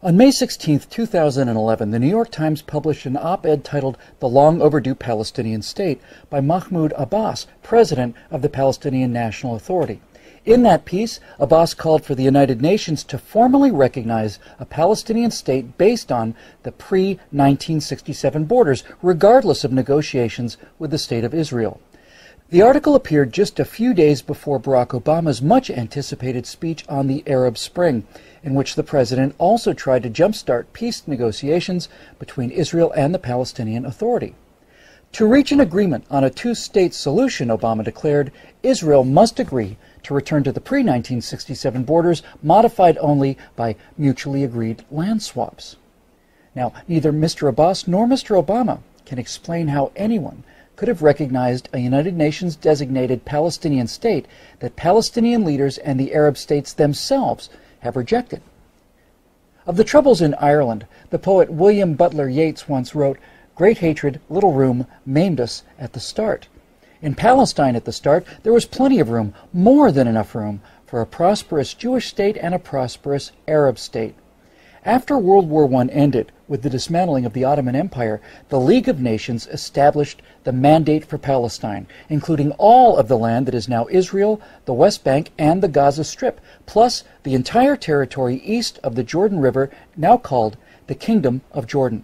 On May 16, 2011, the New York Times published an op-ed titled "The Long Overdue Palestinian State" by Mahmoud Abbas, president of the Palestinian National Authority. In that piece, Abbas called for the United Nations to formally recognize a Palestinian state based on the pre-1967 borders, regardless of negotiations with the State of Israel. The article appeared just a few days before Barack Obama's much-anticipated speech on the Arab Spring, in which the president also tried to jumpstart peace negotiations between Israel and the Palestinian Authority. To reach an agreement on a two-state solution, Obama declared, Israel must agree to return to the pre-1967 borders, modified only by mutually agreed land swaps. Now, neither Mr. Abbas nor Mr. Obama can explain how anyone could have recognized a United Nations designated Palestinian state that Palestinian leaders and the Arab states themselves have rejected. Of the troubles in Ireland, the poet William Butler Yeats once wrote, "Great hatred, little room, maimed us at the start." In Palestine at the start, there was plenty of room, more than enough room, for a prosperous Jewish state and a prosperous Arab state. After World War I ended, with the dismantling of the Ottoman Empire, the League of Nations established the Mandate for Palestine, including all of the land that is now Israel, the West Bank, and the Gaza Strip, plus the entire territory east of the Jordan River, now called the Kingdom of Jordan.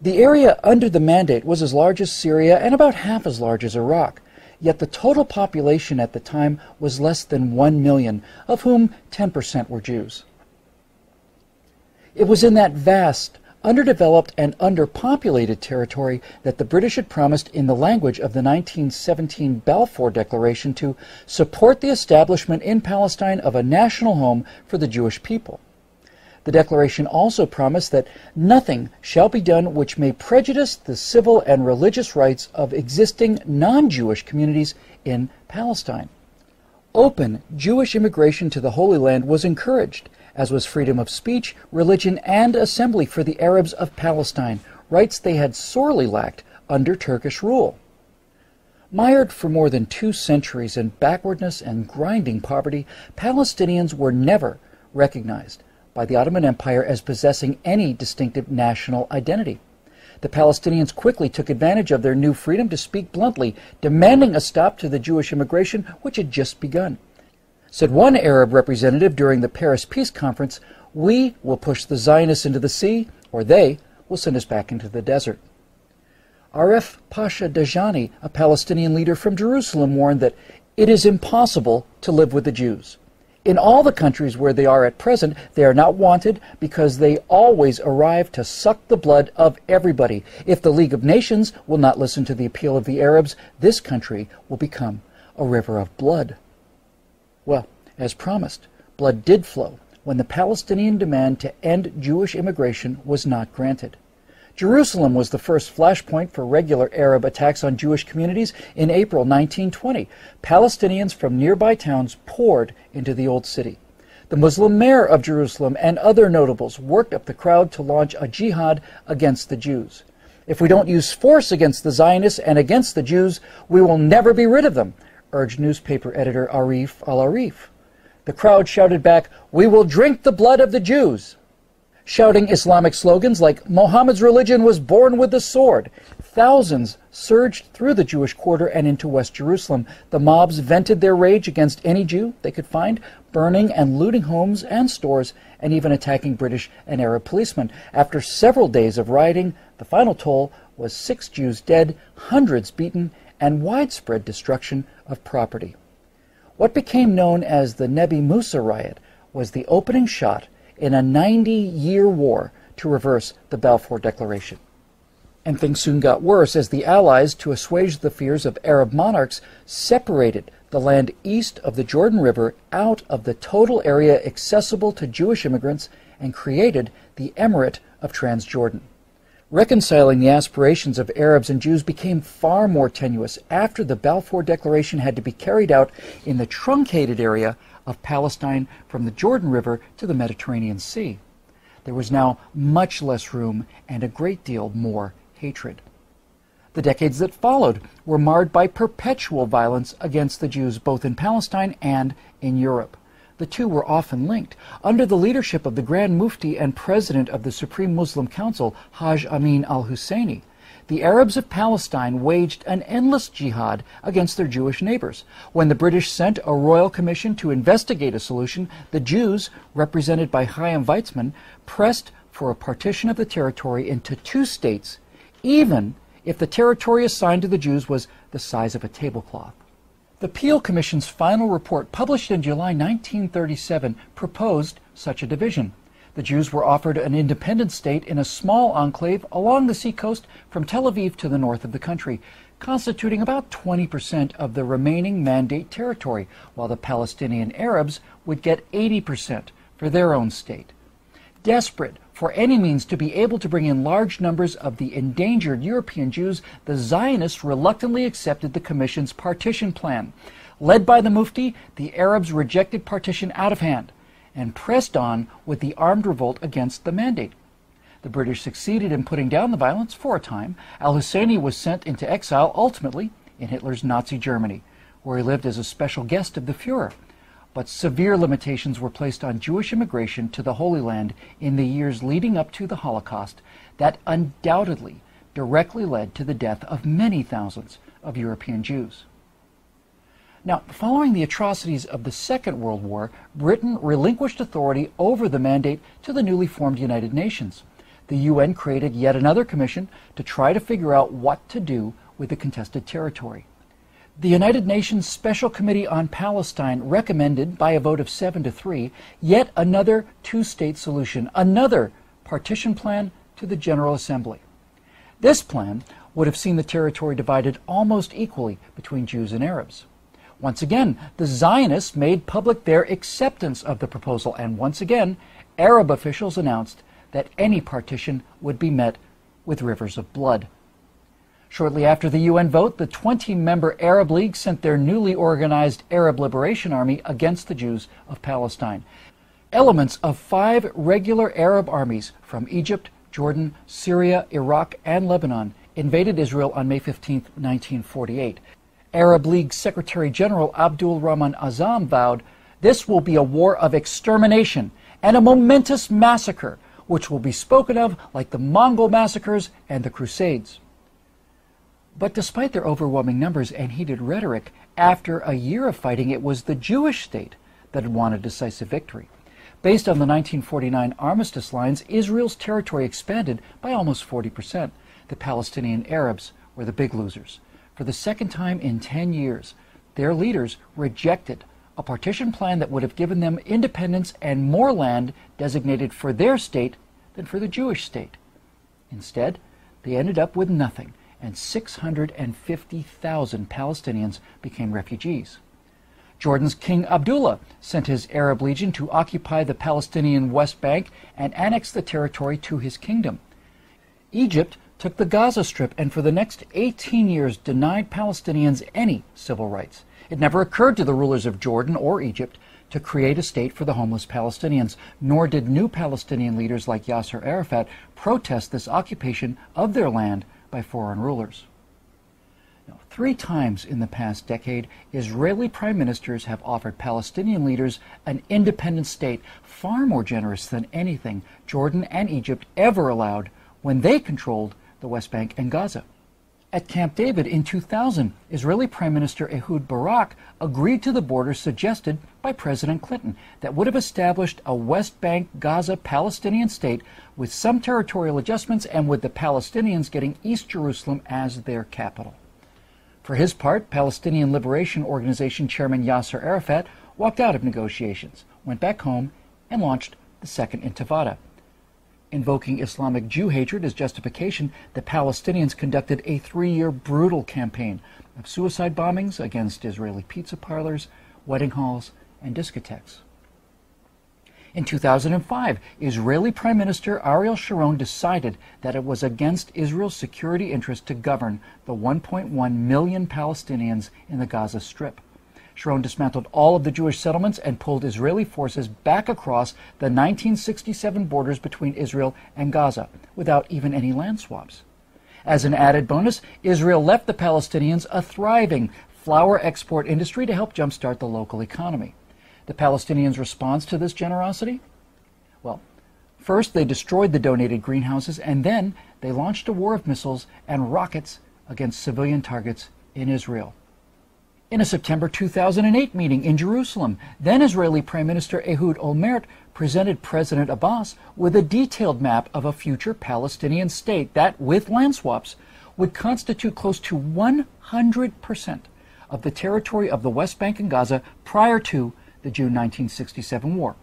The area under the Mandate was as large as Syria and about half as large as Iraq, yet the total population at the time was less than 1 million, of whom 10% were Jews. It was in that vast, underdeveloped and underpopulated territory that the British had promised in the language of the 1917 Balfour Declaration to support the establishment in Palestine of a national home for the Jewish people. The declaration also promised that nothing shall be done which may prejudice the civil and religious rights of existing non-Jewish communities in Palestine. Open Jewish immigration to the Holy Land was encouraged, as was freedom of speech, religion, and assembly for the Arabs of Palestine, rights they had sorely lacked under Turkish rule. Mired for more than 2 centuries in backwardness and grinding poverty, Palestinians were never recognized by the Ottoman Empire as possessing any distinctive national identity. The Palestinians quickly took advantage of their new freedom to speak bluntly, demanding a stop to the Jewish immigration which had just begun. Said one Arab representative during the Paris Peace Conference, "We will push the Zionists into the sea, or they will send us back into the desert." Aref Pasha Dajani, a Palestinian leader from Jerusalem, warned that it is impossible to live with the Jews. In all the countries where they are at present, they are not wanted because they always arrive to suck the blood of everybody. If the League of Nations will not listen to the appeal of the Arabs, this country will become a river of blood. Well, as promised, blood did flow when the Palestinian demand to end Jewish immigration was not granted. Jerusalem was the first flashpoint for regular Arab attacks on Jewish communities in April 1920. Palestinians from nearby towns poured into the old city. The Muslim mayor of Jerusalem and other notables worked up the crowd to launch a jihad against the Jews. "If we don't use force against the Zionists and against the Jews, we will never be rid of them," urged newspaper editor Arif al-Arif. The crowd shouted back, "We will drink the blood of the Jews," shouting Islamic slogans like "Muhammad's religion was born with the sword." Thousands surged through the Jewish quarter and into West Jerusalem. The mobs vented their rage against any Jew they could find, burning and looting homes and stores, and even attacking British and Arab policemen. After several days of rioting, the final toll was 6 Jews dead, hundreds beaten, and widespread destruction of property. What became known as the Nebi Musa riot was the opening shot in a 90-year war to reverse the Balfour Declaration. And things soon got worse as the Allies, to assuage the fears of Arab monarchs, separated the land east of the Jordan River out of the total area accessible to Jewish immigrants and created the Emirate of Transjordan. Reconciling the aspirations of Arabs and Jews became far more tenuous after the Balfour Declaration had to be carried out in the truncated area of Palestine from the Jordan River to the Mediterranean Sea. There was now much less room and a great deal more hatred. The decades that followed were marred by perpetual violence against the Jews both in Palestine and in Europe. The two were often linked. Under the leadership of the Grand Mufti and President of the Supreme Muslim Council, Haj Amin al-Husseini, the Arabs of Palestine waged an endless jihad against their Jewish neighbors. When the British sent a royal commission to investigate a solution, the Jews, represented by Chaim Weizmann, pressed for a partition of the territory into two states, even if the territory assigned to the Jews was the size of a tablecloth. The Peel Commission's final report, published in July 1937, proposed such a division. The Jews were offered an independent state in a small enclave along the seacoast from Tel Aviv to the north of the country, constituting about 20% of the remaining Mandate territory, while the Palestinian Arabs would get 80% for their own state. Desperate for any means to be able to bring in large numbers of the endangered European Jews, the Zionists reluctantly accepted the Commission's partition plan. Led by the Mufti, the Arabs rejected partition out of hand and pressed on with the armed revolt against the Mandate. The British succeeded in putting down the violence for a time. Al-Husseini was sent into exile, ultimately in Hitler's Nazi Germany, where he lived as a special guest of the Fuhrer. But severe limitations were placed on Jewish immigration to the Holy Land in the years leading up to the Holocaust that undoubtedly directly led to the death of many thousands of European Jews. Now, following the atrocities of the Second World War, Britain relinquished authority over the Mandate to the newly formed United Nations. The UN created yet another commission to try to figure out what to do with the contested territory. The United Nations Special Committee on Palestine recommended, by a vote of 7-3, yet another two-state solution, another partition plan to the General Assembly. This plan would have seen the territory divided almost equally between Jews and Arabs. Once again, the Zionists made public their acceptance of the proposal, and once again, Arab officials announced that any partition would be met with rivers of blood. Shortly after the UN vote, the 20-member Arab League sent their newly organized Arab Liberation Army against the Jews of Palestine. Elements of 5 regular Arab armies from Egypt, Jordan, Syria, Iraq, and Lebanon invaded Israel on May 15, 1948. Arab League Secretary General Abdul Rahman Azam vowed, "This will be a war of extermination and a momentous massacre, which will be spoken of like the Mongol massacres and the Crusades." But despite their overwhelming numbers and heated rhetoric, after a year of fighting, it was the Jewish state that had won a decisive victory. Based on the 1949 armistice lines, Israel's territory expanded by almost 40%. The Palestinian Arabs were the big losers. For the second time in 10 years, their leaders rejected a partition plan that would have given them independence and more land designated for their state than for the Jewish state. Instead, they ended up with nothing, and 650,000 Palestinians became refugees. Jordan's King Abdullah sent his Arab legion to occupy the Palestinian West Bank and annex the territory to his kingdom. Egypt took the Gaza Strip and for the next 18 years denied Palestinians any civil rights. It never occurred to the rulers of Jordan or Egypt to create a state for the homeless Palestinians, nor did new Palestinian leaders like Yasser Arafat protest this occupation of their land by foreign rulers. Now, 3 times in the past decade, Israeli prime ministers have offered Palestinian leaders an independent state far more generous than anything Jordan and Egypt ever allowed when they controlled the West Bank and Gaza. At Camp David in 2000, Israeli Prime Minister Ehud Barak agreed to the border suggested by President Clinton that would have established a West Bank Gaza Palestinian state with some territorial adjustments and with the Palestinians getting East Jerusalem as their capital. For his part, Palestinian Liberation Organization Chairman Yasser Arafat walked out of negotiations, went back home, and launched the Second Intifada. Invoking Islamic Jew hatred as justification, the Palestinians conducted a 3-year brutal campaign of suicide bombings against Israeli pizza parlors, wedding halls, and discotheques. In 2005, Israeli Prime Minister Ariel Sharon decided that it was against Israel's security interest to govern the 1.1 million Palestinians in the Gaza Strip. Sharon dismantled all of the Jewish settlements and pulled Israeli forces back across the 1967 borders between Israel and Gaza without even any land swaps. As an added bonus, Israel left the Palestinians a thriving flour export industry to help jumpstart the local economy. the Palestinians' response to this generosity? Well, first they destroyed the donated greenhouses, and then they launched a war of missiles and rockets against civilian targets in Israel. In a September 2008 meeting in Jerusalem, then Israeli Prime Minister Ehud Olmert presented President Abbas with a detailed map of a future Palestinian state that, with land swaps, would constitute close to 100% of the territory of the West Bank and Gaza prior to the June 1967 war.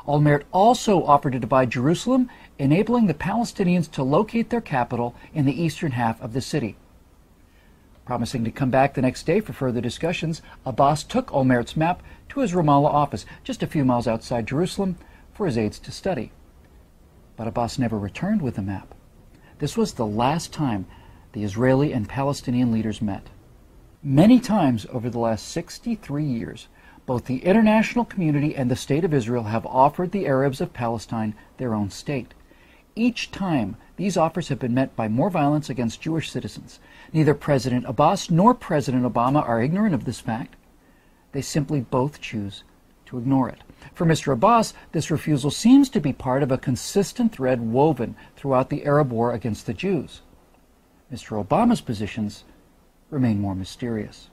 Olmert also offered to divide Jerusalem, enabling the Palestinians to locate their capital in the eastern half of the city. Promising to come back the next day for further discussions, Abbas took Olmert's map to his Ramallah office, just a few miles outside Jerusalem, for his aides to study. But Abbas never returned with the map. This was the last time the Israeli and Palestinian leaders met. Many times over the last 63 years, both the international community and the State of Israel have offered the Arabs of Palestine their own state. Each time, these offers have been met by more violence against Jewish citizens. Neither President Abbas nor President Obama are ignorant of this fact. They simply both choose to ignore it. For Mr. Abbas, this refusal seems to be part of a consistent thread woven throughout the Arab war against the Jews. Mr. Obama's positions remain more mysterious.